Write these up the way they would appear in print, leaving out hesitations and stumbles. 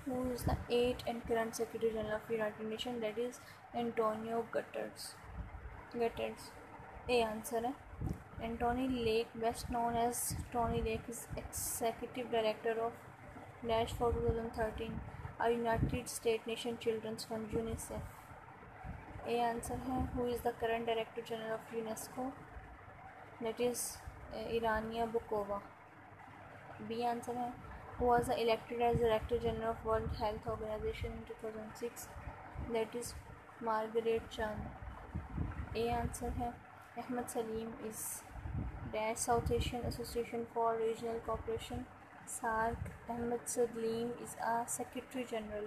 Who is the 8th and current Secretary General of United Nations? That is Antonio Guterres. A answer है Anthony Lake, best known as Tony Lake, is Executive Director of Dash for 2013, a United States Nation Children's Fund UNICEF. A answer है Who is the current Director General of UNESCO? That is Irania Bokova. B answer है Who was elected as Director General of World Health Organization in 2006? That is Margaret Chan. A answer है Ahmed Salim is Dash South Asian Association for Regional Cooperation SAARC. Ahmed Salim is a Secretary General.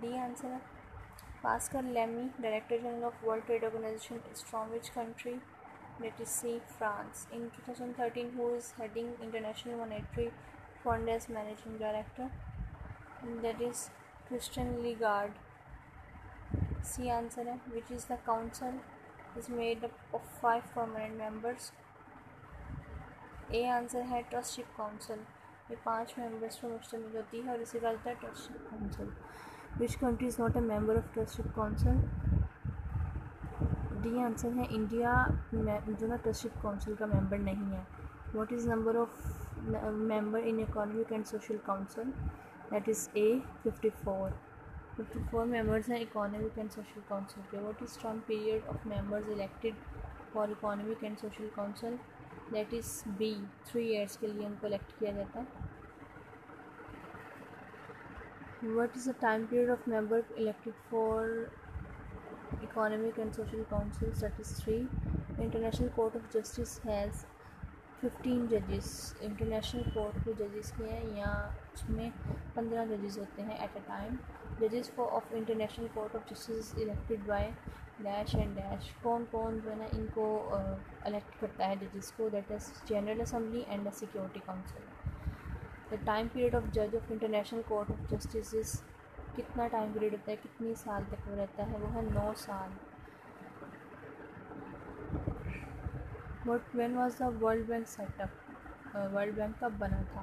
D answer है Pascal Lamy, Director General of World Trade Organization, is from which country? That is C, France. In 2013, who is heading International Monetary Fund as Managing Director? That is Christian Lagarde. C answer है Which is the council is made up of 5 permanent members? A answer है trusteeship council. ये 5 members पर मुश्तमिल होती है और इसे कहा जाता है trusteeship council. Which country is not a member of trusteeship council? D answer है इंडिया जो ना ट्रस्टशिप काउंसिल का मेंबर नहीं है. What is number of member in economic and social council? That is a 54. 54 members हैं economic and social council के. What is term period of members elected for economic and social council? That is B 3 years के लिए उनको elect किया जाता है. What is the time period of member elected for economic and social councils? That is 3. International Court of Justice has 15 judges. International court के जजेस के हैं यहाँ उसमें 15 जजेस होते हैं एट अ टाइम. जजेस for of international court of justice elected by dash and dash. कौन कौन जो है ना इनको इलेक्ट करता है जजेस को? That is general assembly and the security council. The time period of जज of international court of justice is कितना टाइम पीरियड होता है, कितनी साल तक वो रहता है? वो है 9 साल. When was the world bank setup? World bank कब बना था?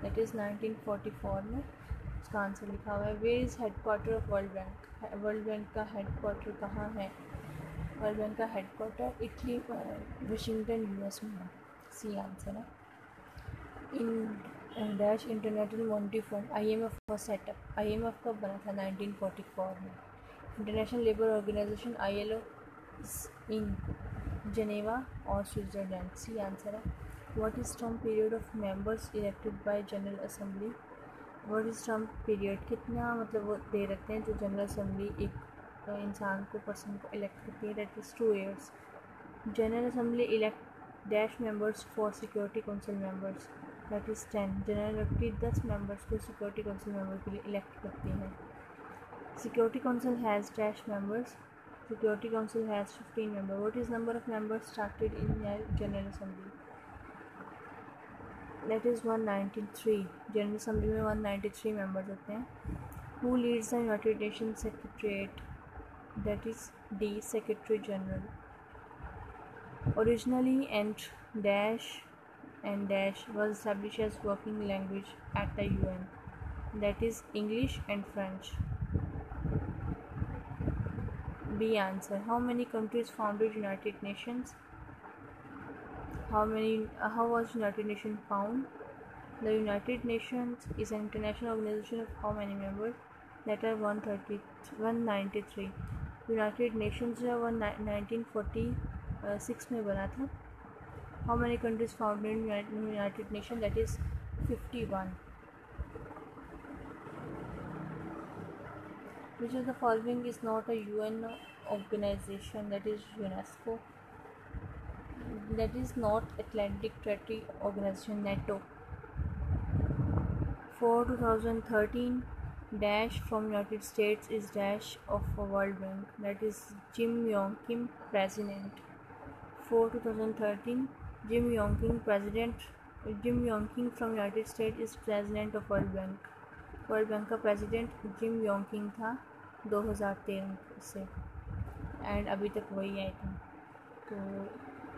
दैट इज़ 1944 में. इसका आंसर लिखा हुआ है. Where is head quarter of world bank? World bank का हेड क्वार्टर कहाँ है? वर्ल्ड बैंक का head quarter Italy Washington US में है. सी आंसर है. In dash international monetary fund IMF का सेटअप. IMF कब बना था? 1944 में. International labour organisation ILO in Geneva और स्विट्ज़रलैंड. सी आंसर है. What is term period of members elected by general assembly? What is term period? कितना मतलब वो दे रखते हैं जो जनरल असेंबली एक इंसान को पर्सन को इलेक्ट करती है? That is 2 years. General assembly elect dash members for security council members. That is 10. General assembly 10 members को सिक्योरिटी काउंसिल मेंबर के लिए इलेक्ट करती है. Security council has dash members. Security Council has 15 members. What is number of members started in General Assembly? That is 193. General Assembly में 193 members होते हैं. Who leads the United Nations Secretariat? That is D, Secretary General. Originally and dash was established as working language at the UN. That is English and French. B answer. How many countries founded United Nations? How was United Nations found? The United Nations is an international organization of how many members? That are 193. United Nations जो 1946 में बना था. How many countries founded United Nations? That is 51. Which of the following is not a UN organization? That is UNESCO. That is not Atlantic Treaty Organization NATO. For 2013, dash from United States is dash of a World Bank. That is Jim Yong Kim, President. For 2013, Jim Yong Kim from United States is President of World Bank. World bank का president Jim Yong king था 2013 से and अभी तक वही है. तो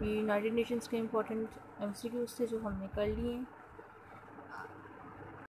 ये United Nations के इम्पोर्टेंट MCQs थे जो हमने कर लिए हैं.